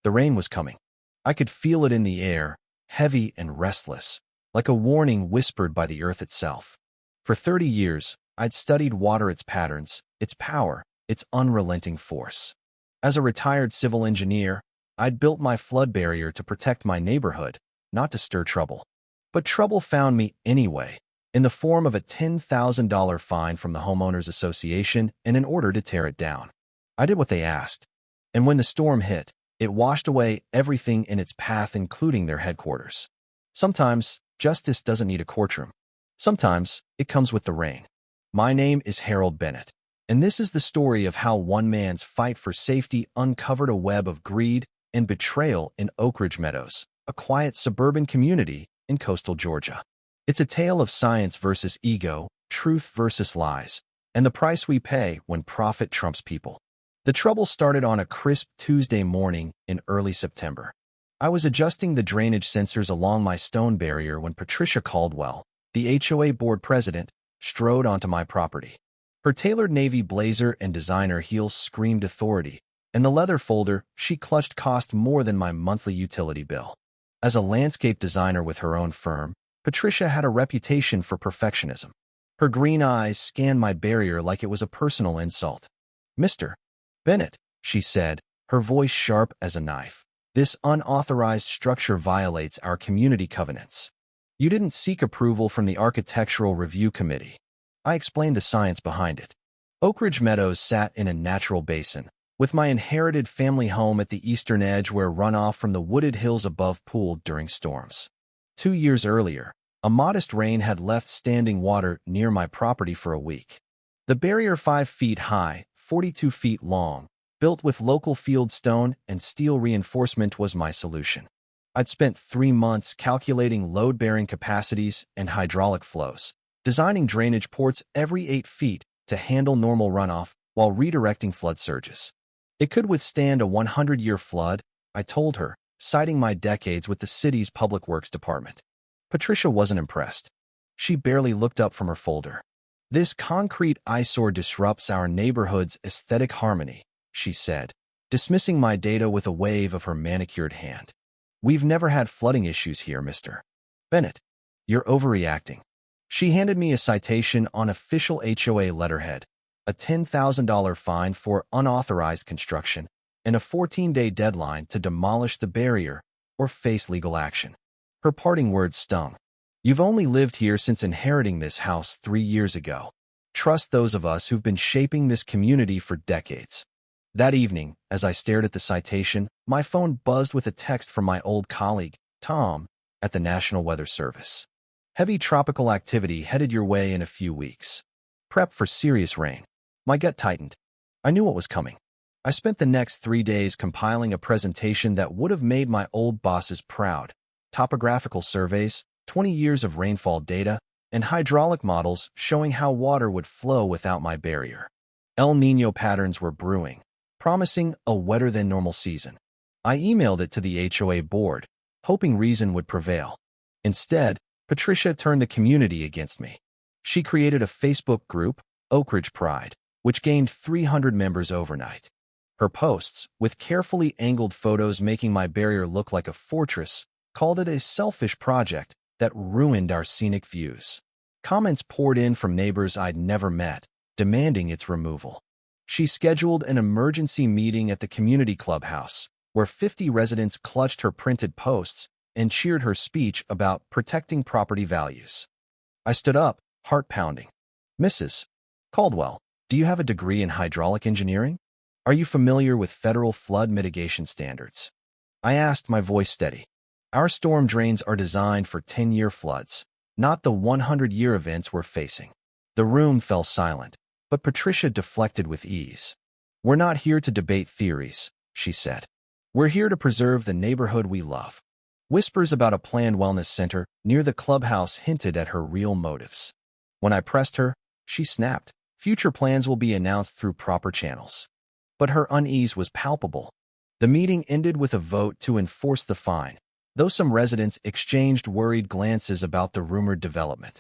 The rain was coming. I could feel it in the air, heavy and restless, like a warning whispered by the earth itself. For 30 years, I'd studied water, its patterns, its power, its unrelenting force. As a retired civil engineer, I'd built my flood barrier to protect my neighborhood, not to stir trouble. But trouble found me anyway, in the form of a $10,000 fine from the Homeowners Association and an order to tear it down. I did what they asked, and when the storm hit, it washed away everything in its path, including their headquarters. Sometimes, justice doesn't need a courtroom. Sometimes, it comes with the rain. My name is Harold Bennett, and this is the story of how one man's fight for safety uncovered a web of greed and betrayal in Oak Ridge Meadows, a quiet suburban community in coastal Georgia. It's a tale of science versus ego, truth versus lies, and the price we pay when profit trumps people. The trouble started on a crisp Tuesday morning in early September. I was adjusting the drainage sensors along my stone barrier when Patricia Caldwell, the HOA board president, strode onto my property. Her tailored navy blazer and designer heels screamed authority, and the leather folder she clutched cost more than my monthly utility bill. As a landscape designer with her own firm, Patricia had a reputation for perfectionism. Her green eyes scanned my barrier like it was a personal insult. "Mr. Bennett," she said, her voice sharp as a knife, "this unauthorized structure violates our community covenants. You didn't seek approval from the Architectural Review Committee." I explained the science behind it. Oak Ridge Meadows sat in a natural basin, with my inherited family home at the eastern edge where runoff from the wooded hills above pooled during storms. 2 years earlier, a modest rain had left standing water near my property for a week. The barrier, 5 feet high, 42 feet long, built with local field stone and steel reinforcement, was my solution. I'd spent 3 months calculating load-bearing capacities and hydraulic flows, designing drainage ports every 8 feet to handle normal runoff while redirecting flood surges. It could withstand a 100-year flood, I told her, citing my decades with the city's public works department. Patricia wasn't impressed. She barely looked up from her folder. "This concrete eyesore disrupts our neighborhood's aesthetic harmony," she said, dismissing my data with a wave of her manicured hand. "We've never had flooding issues here, Mr. Bennett. You're overreacting." She handed me a citation on official HOA letterhead, a $10,000 fine for unauthorized construction, and a 14-day deadline to demolish the barrier or face legal action. Her parting words stung. "You've only lived here since inheriting this house 3 years ago. Trust those of us who've been shaping this community for decades." That evening, as I stared at the citation, my phone buzzed with a text from my old colleague, Tom, at the National Weather Service. "Heavy tropical activity headed your way in a few weeks. Prep for serious rain." My gut tightened. I knew what was coming. I spent the next 3 days compiling a presentation that would have made my old bosses proud. Topographical surveys, 20 years of rainfall data, and hydraulic models showing how water would flow without my barrier. El Niño patterns were brewing, promising a wetter-than-normal season. I emailed it to the HOA board, hoping reason would prevail. Instead, Patricia turned the community against me. She created a Facebook group, Oak Ridge Pride, which gained 300 members overnight. Her posts, with carefully angled photos making my barrier look like a fortress, called it a selfish project that ruined our scenic views. Comments poured in from neighbors I'd never met, demanding its removal. She scheduled an emergency meeting at the community clubhouse, where 50 residents clutched her printed posts and cheered her speech about protecting property values. I stood up, heart pounding. "Mrs. Caldwell, do you have a degree in hydraulic engineering? Are you familiar with federal flood mitigation standards?" I asked, my voice steady. "Our storm drains are designed for 10-year floods, not the 100-year events we're facing." The room fell silent, but Patricia deflected with ease. "We're not here to debate theories," she said. "We're here to preserve the neighborhood we love." Whispers about a planned wellness center near the clubhouse hinted at her real motives. When I pressed her, she snapped. "Future plans will be announced through proper channels." But her unease was palpable. The meeting ended with a vote to enforce the fine, though some residents exchanged worried glances about the rumored development.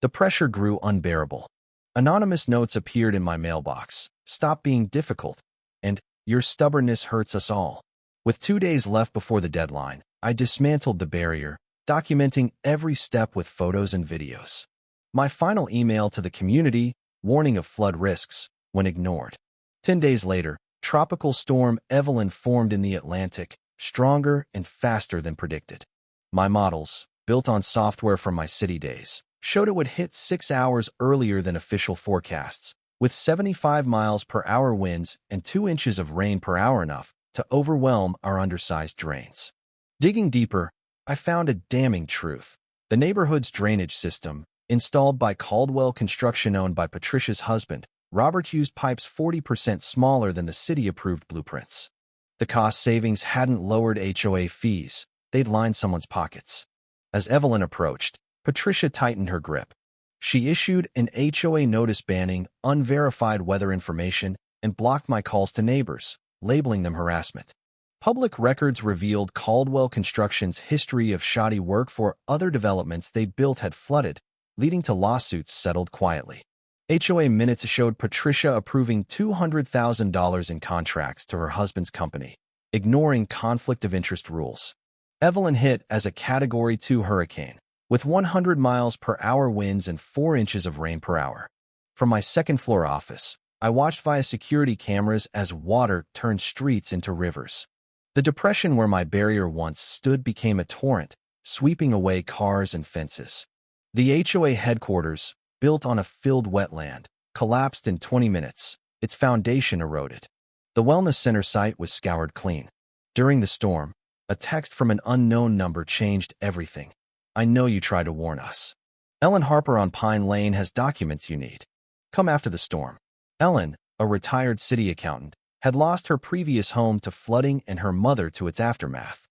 The pressure grew unbearable. Anonymous notes appeared in my mailbox. "Stop being difficult," and "Your stubbornness hurts us all." With 2 days left before the deadline, I dismantled the barrier, documenting every step with photos and videos. My final email to the community, warning of flood risks, when ignored. 10 days later, Tropical Storm Evelyn formed in the Atlantic, stronger and faster than predicted. My models, built on software from my city days, showed it would hit 6 hours earlier than official forecasts, with 75 miles per hour winds and 2 inches of rain per hour, enough to overwhelm our undersized drains. Digging deeper, I found a damning truth. The neighborhood's drainage system, installed by Caldwell Construction owned by Patricia's husband, Robert, used pipes 40% smaller than the city-approved blueprints. The cost savings hadn't lowered HOA fees, they'd lined someone's pockets. As Evelyn approached, Patricia tightened her grip. She issued an HOA notice banning unverified weather information and blocked my calls to neighbors, labeling them harassment. Public records revealed Caldwell Construction's history of shoddy work for other developments they built had flooded, leading to lawsuits settled quietly. HOA minutes showed Patricia approving $200,000 in contracts to her husband's company, ignoring conflict of interest rules. Evelyn hit as a Category 2 hurricane, with 100 miles per hour winds and 4 inches of rain per hour. From my second-floor office, I watched via security cameras as water turned streets into rivers. The depression where my barrier once stood became a torrent, sweeping away cars and fences. The HOA headquarters, built on a filled wetland, collapsed in 20 minutes, its foundation eroded. The wellness center site was scoured clean. During the storm, a text from an unknown number changed everything. "I know you tried to warn us. Ellen Harper on Pine Lane has documents you need. Come after the storm." Ellen, a retired city accountant, had lost her previous home to flooding and her mother to its aftermath.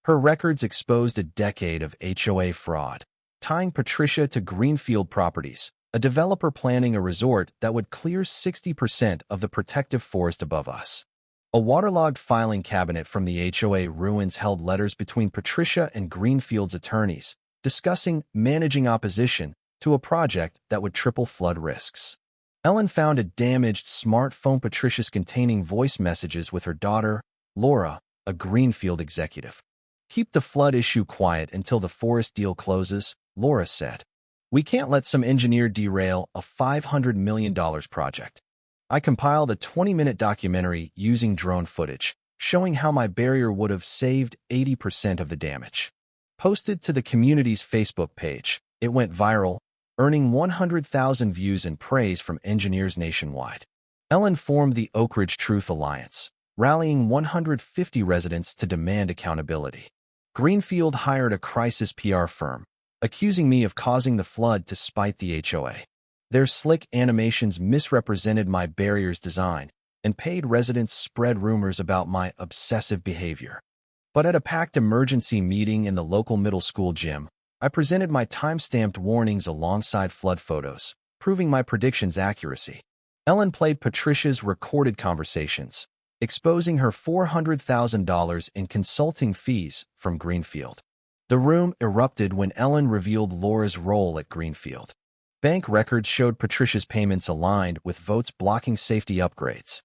Her records exposed a decade of HOA fraud, tying Patricia to Greenfield Properties, a developer planning a resort that would clear 60% of the protective forest above us. A waterlogged filing cabinet from the HOA ruins held letters between Patricia and Greenfield's attorneys, discussing managing opposition to a project that would triple flood risks. Ellen found a damaged smartphone Patricia's containing voice messages with her daughter, Laura, a Greenfield executive. "Keep the flood issue quiet until the forest deal closes," Laura said. "We can't let some engineer derail a $500 million project." I compiled a 20-minute documentary using drone footage, showing how my barrier would have saved 80% of the damage. Posted to the community's Facebook page, it went viral, earning 100,000 views and praise from engineers nationwide. Ellen formed the Oak Ridge Truth Alliance, rallying 150 residents to demand accountability. Greenfield hired a crisis PR firm, accusing me of causing the flood to spite the HOA. Their slick animations misrepresented my barrier's design and paid residents spread rumors about my obsessive behavior. But at a packed emergency meeting in the local middle school gym, I presented my time-stamped warnings alongside flood photos, proving my predictions' accuracy. Ellen played Patricia's recorded conversations, exposing her $400,000 in consulting fees from Greenfield. The room erupted when Ellen revealed Laura's role at Greenfield. Bank records showed Patricia's payments aligned with votes blocking safety upgrades.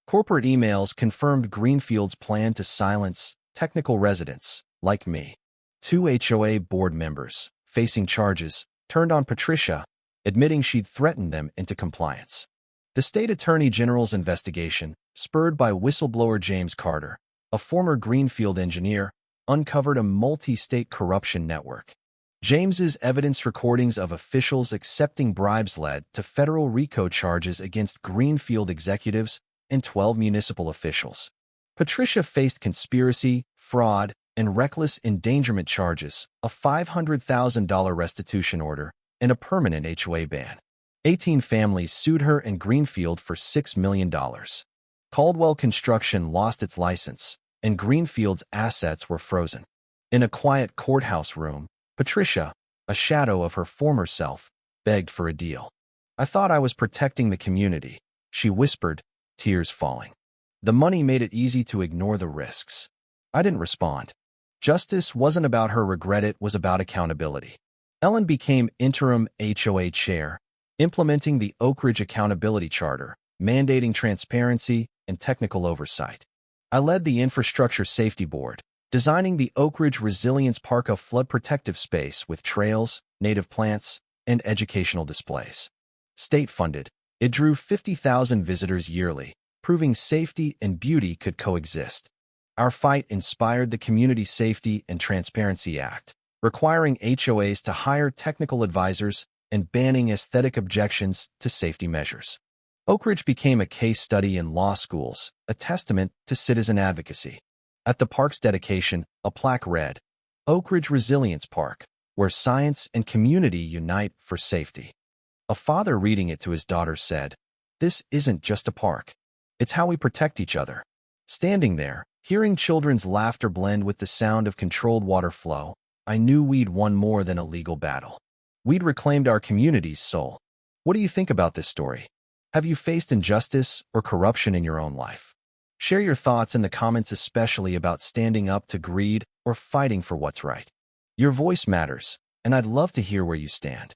Corporate emails confirmed Greenfield's plan to silence technical residents, like me. 2 HOA board members, facing charges, turned on Patricia, admitting she'd threatened them into compliance. The state attorney general's investigation, spurred by whistleblower James Carter, a former Greenfield engineer, uncovered a multi-state corruption network. James's evidence recordings of officials accepting bribes led to federal RICO charges against Greenfield executives and 12 municipal officials. Patricia faced conspiracy, fraud, and reckless endangerment charges, a $500,000 restitution order, and a permanent HOA ban. 18 families sued her and Greenfield for $6 million. Caldwell Construction lost its license, and Greenfield's assets were frozen. In a quiet courthouse room, Patricia, a shadow of her former self, begged for a deal. "I thought I was protecting the community," she whispered, tears falling. The money made it easy to ignore the risks. I didn't respond. Justice wasn't about her regret, it was about accountability. Ellen became interim HOA chair, implementing the Oak Ridge Accountability Charter, mandating transparency and technical oversight. I led the Infrastructure Safety Board, designing the Oak Ridge Resilience Park, a flood protective space with trails, native plants, and educational displays. State-funded, it drew 50,000 visitors yearly, proving safety and beauty could coexist. Our fight inspired the Community Safety and Transparency Act, requiring HOAs to hire technical advisors and banning aesthetic objections to safety measures. Oak Ridge became a case study in law schools, a testament to citizen advocacy. At the park's dedication, a plaque read, "Oak Ridge Resilience Park, where science and community unite for safety." A father reading it to his daughter said, "This isn't just a park. It's how we protect each other." Standing there, hearing children's laughter blend with the sound of controlled water flow, I knew we'd won more than a legal battle. We'd reclaimed our community's soul. What do you think about this story? Have you faced injustice or corruption in your own life? Share your thoughts in the comments, especially about standing up to greed or fighting for what's right. Your voice matters, and I'd love to hear where you stand.